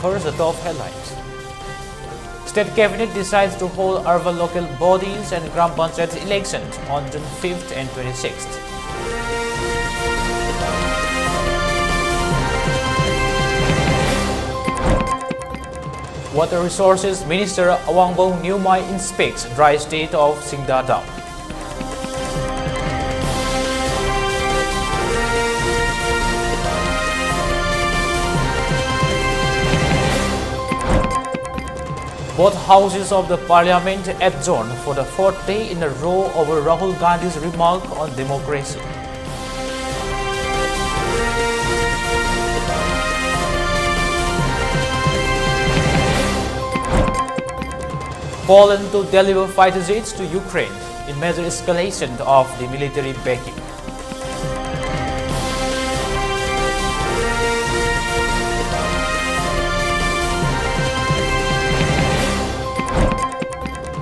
First, the top headlines. State Cabinet decides to hold urban local bodies and Gram Panchayat elections on June 5th and 26th. Water Resources Minister Yendrembam Nyumai inspects dry state of Singda Dam. Both houses of the parliament adjourned for the fourth day in a row over Rahul Gandhi's remark on democracy. Poland to deliver fighter jets to Ukraine in major escalation of the military backing.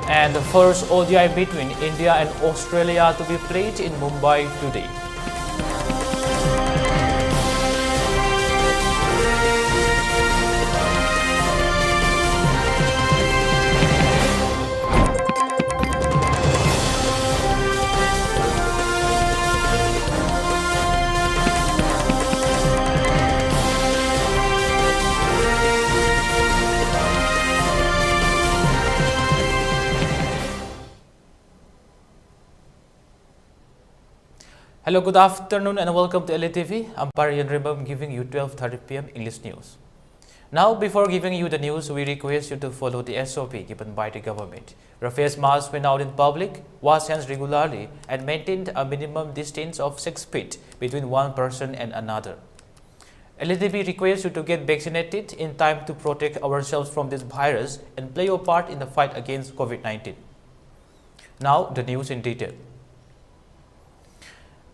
And the first ODI between India and Australia to be played in Mumbai today. Hello, good afternoon and welcome to ELITETV. I'm Pari Yendrembam giving you 12:30 p.m. English news. Now, before giving you the news, we request you to follow the SOP given by the government. Wear face masks when out in public, wash hands regularly and maintain a minimum distance of 6 feet between one person and another. ELITETV requests you to get vaccinated in time to protect ourselves from this virus and play your part in the fight against COVID-19. Now, the news in detail.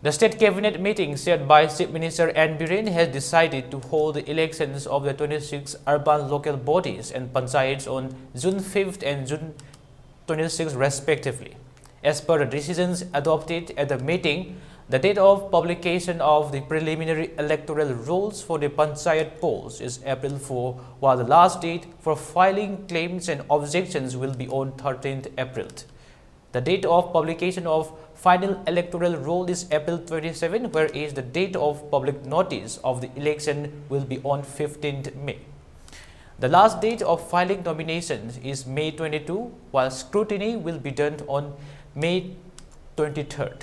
The State Cabinet meeting chaired by Chief Minister N. Biren has decided to hold the elections of the 26 urban local bodies and panchayats on June 5th and June 26th respectively. As per the decisions adopted at the meeting, the date of publication of the preliminary electoral rolls for the panchayat polls is April 4, while the last date for filing claims and objections will be on 13th April. The date of publication of final electoral roll is April 27, whereas the date of public notice of the election will be on 15th May. The last date of filing nominations is May 22, while scrutiny will be done on May 23rd.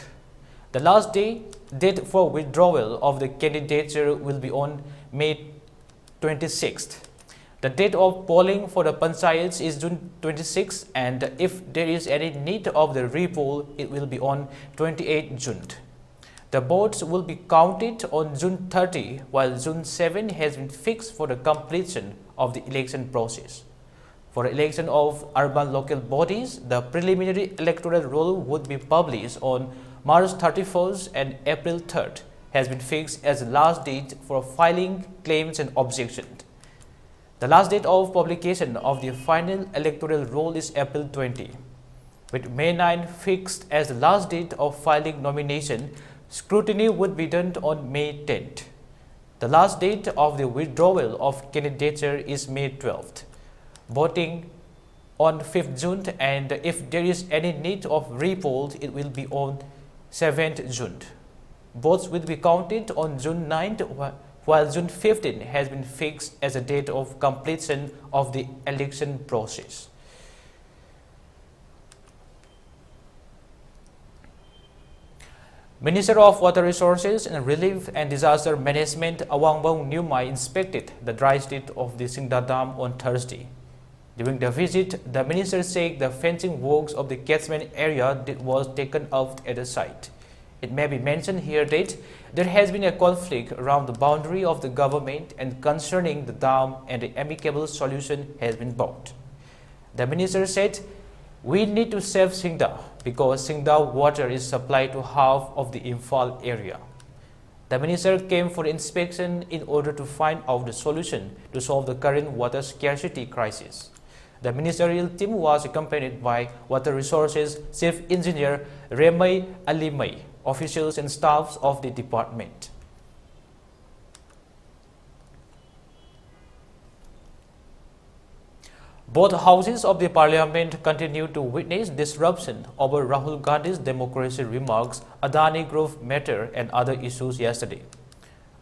The last date for withdrawal of the candidature will be on May 26th. The date of polling for the panchayats is June 26, and if there is any need of the repoll, it will be on 28 June. The votes will be counted on June 30, while June 7 has been fixed for the completion of the election process. For the election of urban local bodies, the preliminary electoral roll would be published on March 31st and April 3rd has been fixed as the last date for filing claims and objections. The last date of publication of the final electoral roll is April 20. With May 9 fixed as the last date of filing nomination, scrutiny would be done on May 10th. The last date of the withdrawal of candidature is May 12th. Voting on 5th June, and if there is any need of repoll, it will be on 7th June. Votes will be counted on June 9th, while June 15 has been fixed as a date of completion of the election process. Minister of Water Resources and Relief and Disaster Management Yendrembam Nyumai inspected the dry state of the Singda Dam on Thursday. During the visit, the minister said the fencing works of the catchment area was taken out at the site. It may be mentioned here that there has been a conflict around the boundary of the government and concerning the dam, and an amicable solution has been brought. The minister said, "We need to save Singda because Singda water is supplied to half of the Imphal area." The minister came for inspection in order to find out the solution to solve the current water scarcity crisis. The ministerial team was accompanied by Water Resources Chief Engineer Remai Alimai, officials and staffs of the department. Both houses of the parliament continue to witness disruption over Rahul Gandhi's democracy remarks, Adani Grove matter and other issues yesterday.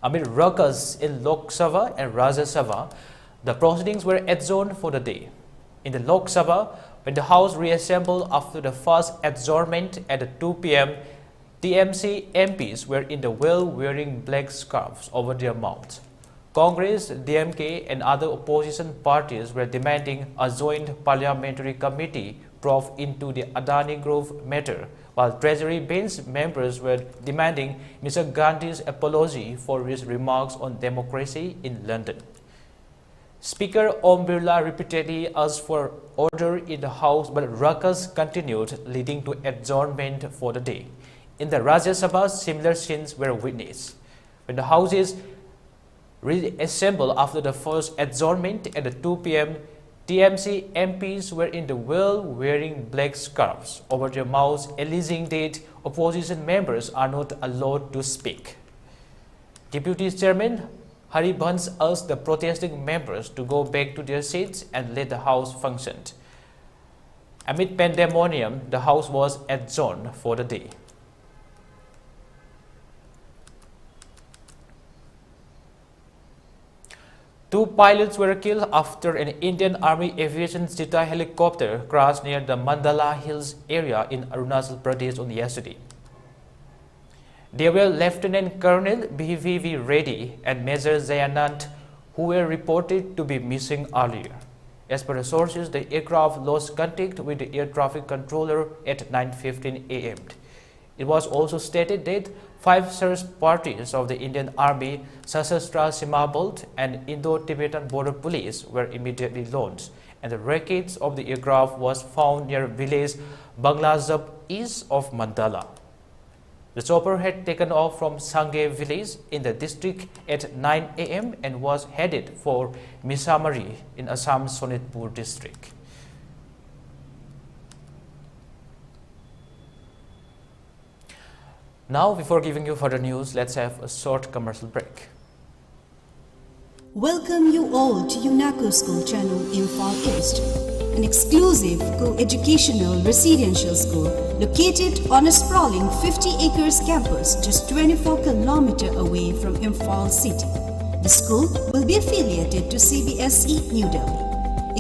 Amid ruckus in Lok Sabha and Rajya Sabha, the proceedings were adjourned for the day. In the Lok Sabha, when the House reassembled after the first adjournment at 2 p.m., TMC MPs were in the well wearing black scarves over their mouths. Congress, DMK and other opposition parties were demanding a joint parliamentary committee probe into the Adani Grove matter, while Treasury bench members were demanding Mr. Gandhi's apology for his remarks on democracy in London. Speaker Om Birla repeatedly asked for order in the House, but ruckus continued, leading to adjournment for the day. In the Rajya Sabha, similar scenes were witnessed. When the Houses reassembled after the first adjournment at 2 p.m., TMC MPs were in the well wearing black scarves over their mouths, alleging that opposition members are not allowed to speak. Deputy Chairman Haribans asked the protesting members to go back to their seats and let the House function. Amid pandemonium, the House was adjourned for the day. Two pilots were killed after an Indian Army Aviation Cheetah helicopter crashed near the Mandala Hills area in Arunachal Pradesh on yesterday. They were Lieutenant Colonel B.V.V. Reddy and Major Jayanant, who were reported to be missing earlier. As per the sources, the aircraft lost contact with the air traffic controller at 9:15 a.m. It was also stated that 5 search parties of the Indian Army, Sashastra Sima Bal and Indo-Tibetan Border Police were immediately launched, and the wreckage of the aircraft was found near village Banglazab east of Mandala. The chopper had taken off from Sangay village in the district at 9 a.m. and was headed for Misamari in Assam's Sonitpur district. Now, before giving you further news, let's have a short commercial break. Welcome you all to UNACO School Channel Imphal East, an exclusive co-educational residential school located on a sprawling 50 acres campus just 24 kilometers away from Imphal city. The school will be affiliated to CBSE New Delhi.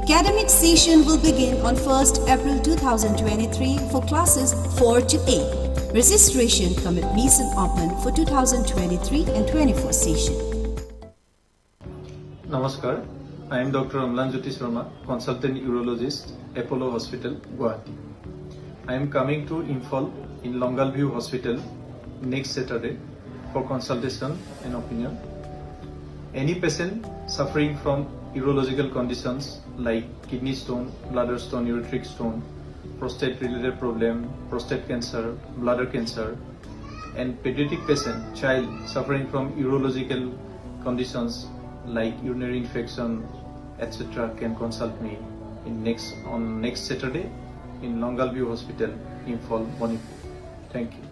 Academic session will begin on 1st April 2023 for classes 4 to 8. Registration come admission open for 2023 and 24 session. Namaskar, I am Dr. Amlan Jyoti Sharma, consultant urologist, Apollo Hospital, Guwahati. I am coming to Imphal in Longalview Hospital next Saturday for consultation and opinion. Any patient suffering from urological conditions like kidney stone, bladder stone, ureteric stone, prostate related problem, prostate cancer, bladder cancer, and pediatric patient, child suffering from urological conditions like urinary infection, etc. can consult me on next Saturday in Longalview Hospital, Imphal, Manipur. Thank you.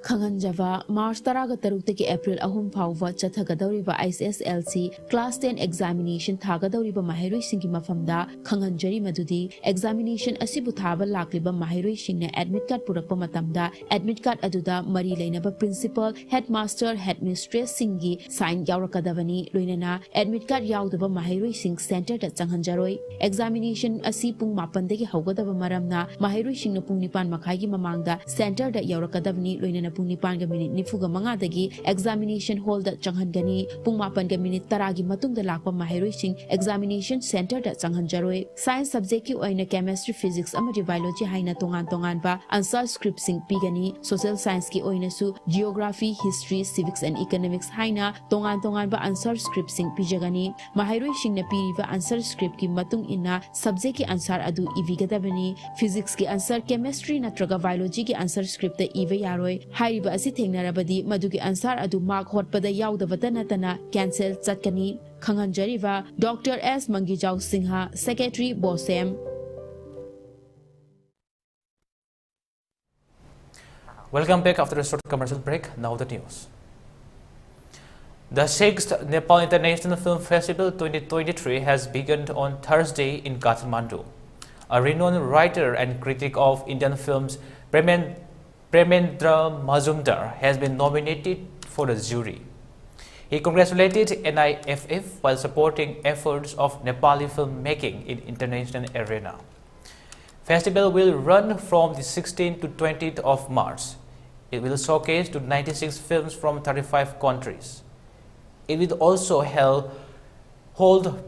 Khanganjava March 13 ki April 3 phawwa chathagadawriba ISSLC Class 10 examination thagadawriba mahairoi singi mafamda khanganjari madudi examination asibu thaba lakliba mahairoi singna admit card purakpa matamda admit card aduda mari leinaba principal headmaster headmistress singi sign yawrakadavani loinana admit card yawdaba mahairoi sing center ta changhanjaroi examination asi pung 8 dagi hawgadaba maramna mahairoi singna pung 9 makhai gi mamangda center da yawrakadavani loinana pung 9 minute nifuga manga dagi examination hall da changhangani pung 8 minute taragi matungda lakpa mahairoi sing examination center da changhanjaroi science subject ki oina chemistry physics amadi biology haina tongan ba answer script sing pigani social science ki oina su geography history civics and economics haina tongan ba answer script sing pijagani mahairoi sing na piriba answer script ki matung ina subject ki answer adu ivigadabani physics ki answer chemistry natraga biology ki answer script da ive yaroi hairiba asi thengnarabadi madugi answer adu mark hotpada yaudabata natana cancel chatkani khanganjariba Dr. S. Mangijau Singha, Secretary Bosem. Welcome back after a short commercial break. Now the news. The 6th Nepal International Film Festival 2023 has begun on Thursday in Kathmandu. A renowned writer and critic of Indian films, Premendra Majumdar, has been nominated for the jury. He congratulated NIFF while supporting efforts of Nepali filmmaking in international arena. Festival will run from the 16th to 20th of March. It will showcase to 96 films from 35 countries. It will also hold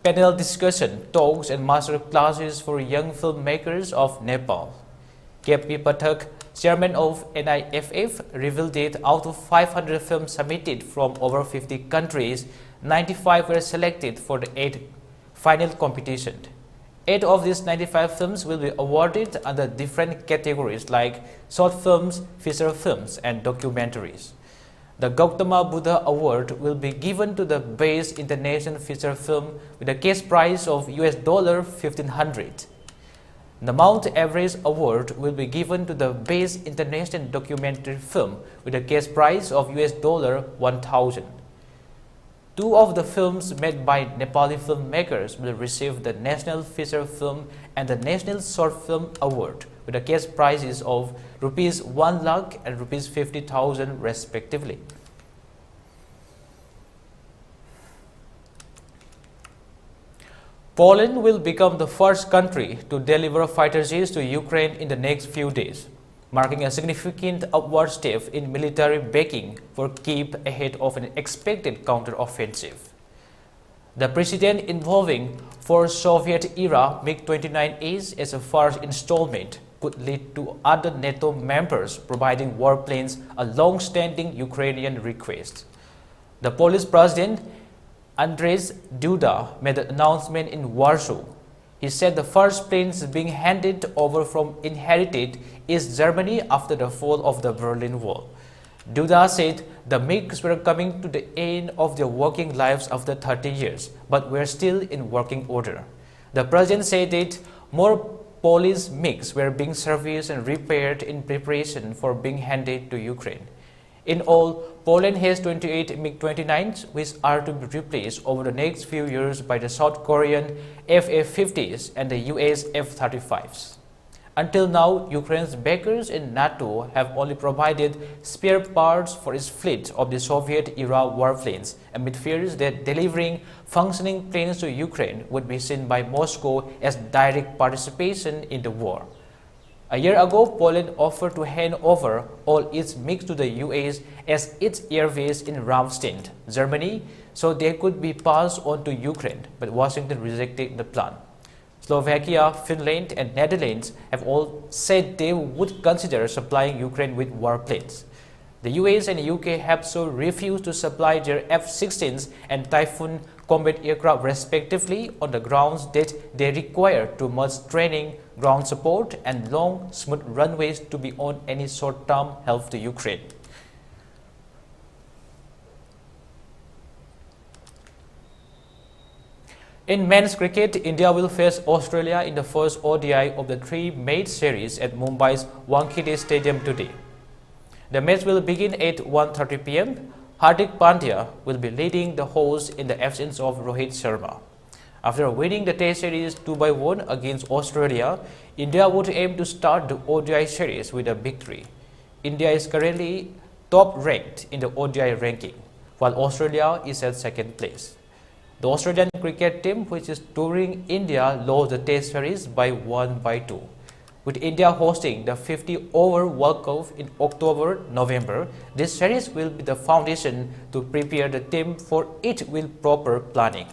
panel discussion, talks and master classes for young filmmakers of Nepal. KP Pathak, chairman of NIFF, revealed that out of 500 films submitted from over 50 countries, 95 were selected for the 8th final competition. 8 of these 95 films will be awarded under different categories like short films, feature films and documentaries. The Gautama Buddha Award will be given to the best international feature film with a cash prize of $1,500. The Mount Everest Award will be given to the best international documentary film with a cash prize of $1,000. 2 of the films made by Nepali filmmakers will receive the National Feature Film and the National Short Film Award with the cash prizes of Rs 1 lakh and Rs 50,000 respectively. Poland will become the first country to deliver fighter jets to Ukraine in the next few days, marking a significant upward step in military backing for Kyiv ahead of an expected counter-offensive. The precedent involving 4 Soviet-era MiG-29As as a first installment could lead to other NATO members providing warplanes, a long-standing Ukrainian request. The Polish President Andrzej Duda made the announcement in Warsaw. He said the first planes being handed over from inherited East Germany after the fall of the Berlin Wall. Duda said the MiGs were coming to the end of their working lives after 30 years, but were still in working order. The president said that more Polish MiGs were being serviced and repaired in preparation for being handed to Ukraine. In all, Poland has 28 MiG-29s, which are to be replaced over the next few years by the South Korean FA-50s and the US F-35s. Until now, Ukraine's backers in NATO have only provided spare parts for its fleet of the Soviet-era warplanes, amid fears that delivering functioning planes to Ukraine would be seen by Moscow as direct participation in the war. A year ago, Poland offered to hand over all its MiGs to the US as its airbase in Ramstein, Germany, so they could be passed on to Ukraine, but Washington rejected the plan. Slovakia, Finland and Netherlands have all said they would consider supplying Ukraine with warplanes. The US and UK have so refused to supply their F-16s and Typhoon combat aircraft respectively on the grounds that they require too much training, ground support and long, smooth runways to be on any short-term help to Ukraine. In men's cricket, India will face Australia in the first ODI of the 3-match series at Mumbai's Wankhede Stadium today. The match will begin at 1:30 p.m. Hardik Pandya will be leading the hosts in the absence of Rohit Sharma. After winning the Test series 2-1 against Australia, India would aim to start the ODI series with a victory. India is currently top-ranked in the ODI ranking, while Australia is at 2nd place. The Australian cricket team, which is touring India, lost the Test series by 1-2. With India hosting the 50-over World Cup in October-November, this series will be the foundation to prepare the team for it with proper planning.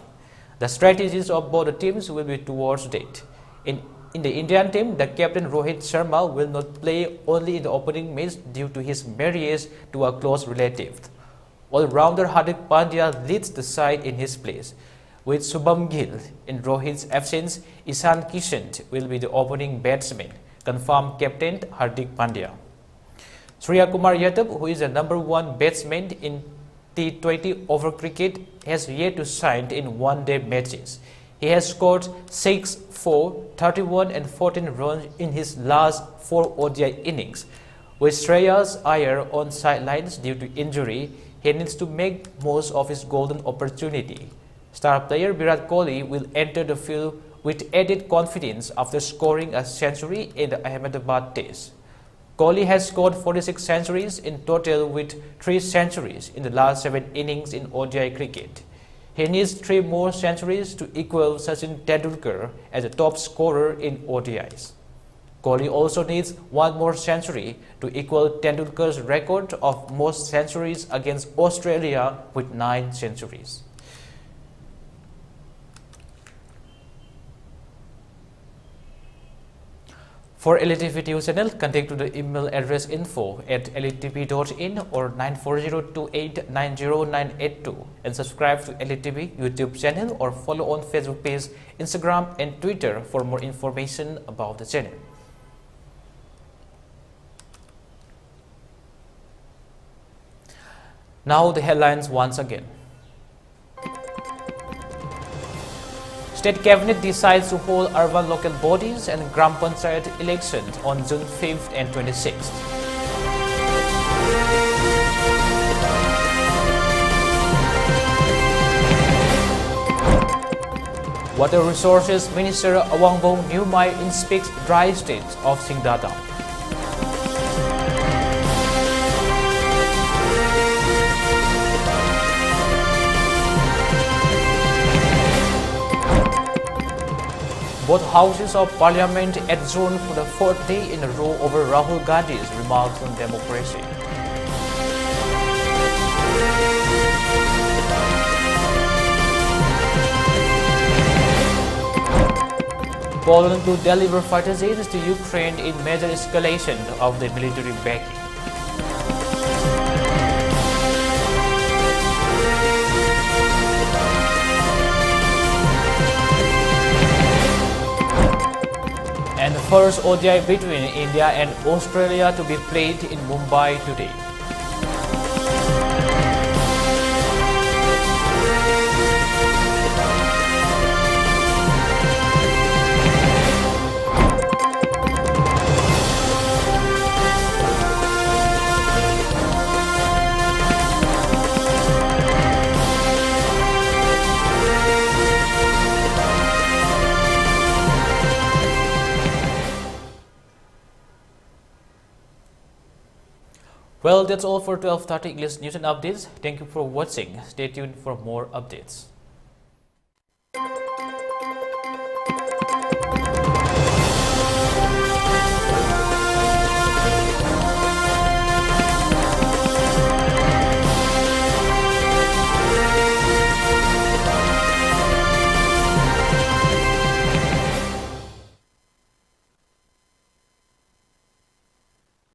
The strategies of both the teams will be towards that. In the Indian team, the captain Rohit Sharma will not play only in the opening match due to his marriage to a close relative. All-rounder Hardik Pandya leads the side in his place. With Shubham Gill in Rohit's absence, Ishan Kishan will be the opening batsman, confirmed captain Hardik Pandya. Surya Kumar Yadav, who is the #1 batsman in T20 over cricket, has yet to sign in one-day matches. He has scored 6, 4, 31 and 14 runs in his last 4 ODI innings. With Shreyas Iyer on sidelines due to injury, he needs to make most of his golden opportunity. Star player Virat Kohli will enter the field with added confidence after scoring a century in the Ahmedabad Test. Kohli has scored 46 centuries in total with 3 centuries in the last 7 innings in ODI cricket. He needs 3 more centuries to equal Sachin Tendulkar as a top scorer in ODIs. Kohli also needs 1 more century to equal Tendulkar's record of most centuries against Australia with 9 centuries. For ELITETV News channel, contact to the email address info@elitetv.in or 9402890982 and subscribe to ELITETV YouTube channel or follow on Facebook page, Instagram and Twitter for more information about the channel. Now the headlines once again. State Cabinet decides to hold urban local bodies and Gram Panchayat elections on June 5th and 26th. Water Resources Minister Awangbong Nyumai inspects dry states of Singdata. Both houses of parliament adjourned for the 4th day in a row over Rahul Gandhi's remarks on democracy. Poland to deliver fighter jets to Ukraine in major escalation of the military backing. And the first ODI between India and Australia to be played in Mumbai today. Well, that's all for 12:30 English News and Updates. Thank you for watching. Stay tuned for more updates.